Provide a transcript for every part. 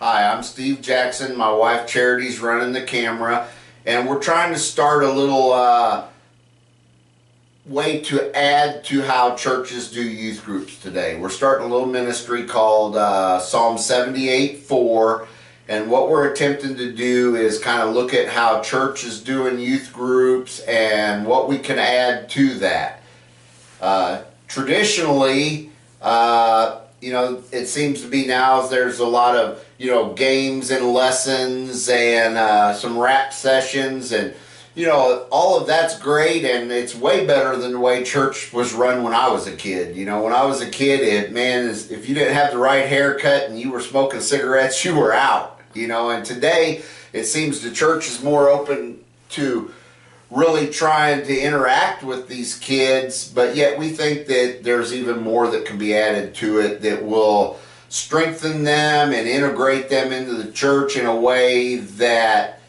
Hi, I'm Steve Jackson. My wife Charity's running the camera, and we're trying to start a little way to add to how churches do youth groups today. We're starting a little ministry called Psalm 78:4, and what we're attempting to do is kind of look at how church is doing youth groups and what we can add to that. Traditionally, it seems to be now there's a lot of, games and lessons and some rap sessions, and, all of that's great, and it's way better than the way church was run when I was a kid. When I was a kid, if you didn't have the right haircut and you were smoking cigarettes, you were out, and today it seems the church is more open to really trying to interact with these kids, but yet we think that there's even more that can be added to it that will strengthen them and integrate them into the church in a way that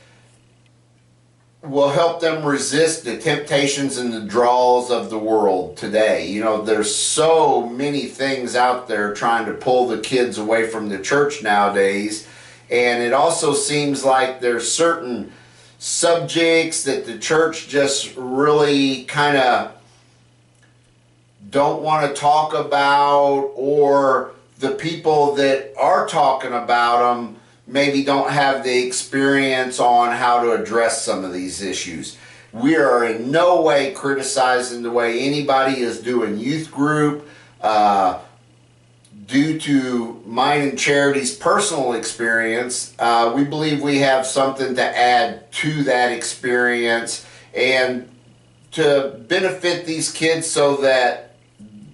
will help them resist the temptations and the draws of the world today. There's so many things out there trying to pull the kids away from the church nowadays, and it also seems like there's certain subjects that the church just really kind of don't want to talk about, or the people that are talking about them maybe don't have the experience on how to address some of these issues. We are in no way criticizing the way anybody is doing youth group. Due to mine and Charity's personal experience, we believe we have something to add to that experience and to benefit these kids so that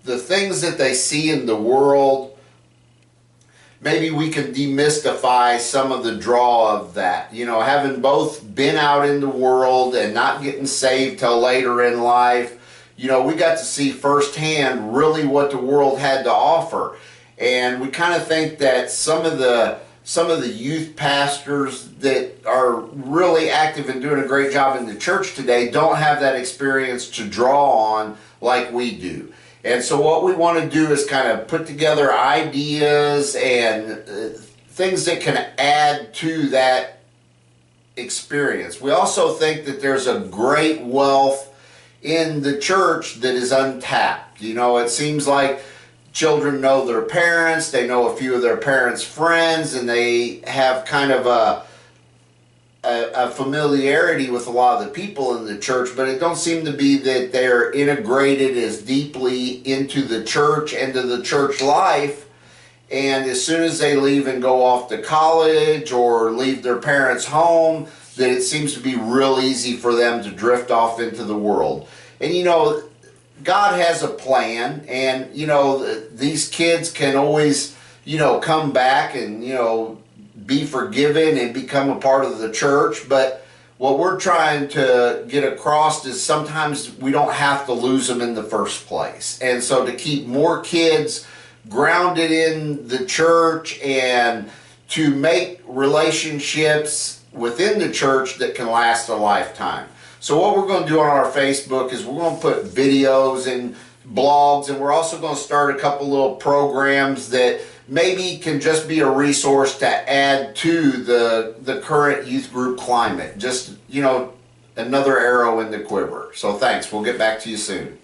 the things that they see in the world, maybe we can demystify some of the draw of that. Having both been out in the world and not getting saved till later in life, we got to see firsthand really what the world had to offer. And we kind of think that some of the youth pastors that are really active and doing a great job in the church today don't have that experience to draw on like we do. And so what we want to do is kind of put together ideas and things that can add to that experience. We also think that there's a great wealth in the church that is untapped. It seems like children know their parents, they know a few of their parents' friends, and they have kind of a familiarity with a lot of the people in the church, but it don't seem to be that they're integrated as deeply into the church and to the church life. And as soon as they leave and go off to college or leave their parents' home, that it seems to be real easy for them to drift off into the world. And God has a plan, and these kids can always come back and be forgiven and become a part of the church. But what we're trying to get across is sometimes we don't have to lose them in the first place. And so to keep more kids grounded in the church and to make relationships within the church that can last a lifetime. So what we're going to do on our Facebook is we're going to put videos and blogs, and we're also going to start a couple little programs that maybe can just be a resource to add to the current youth group climate. Just, another arrow in the quiver. So thanks. We'll get back to you soon.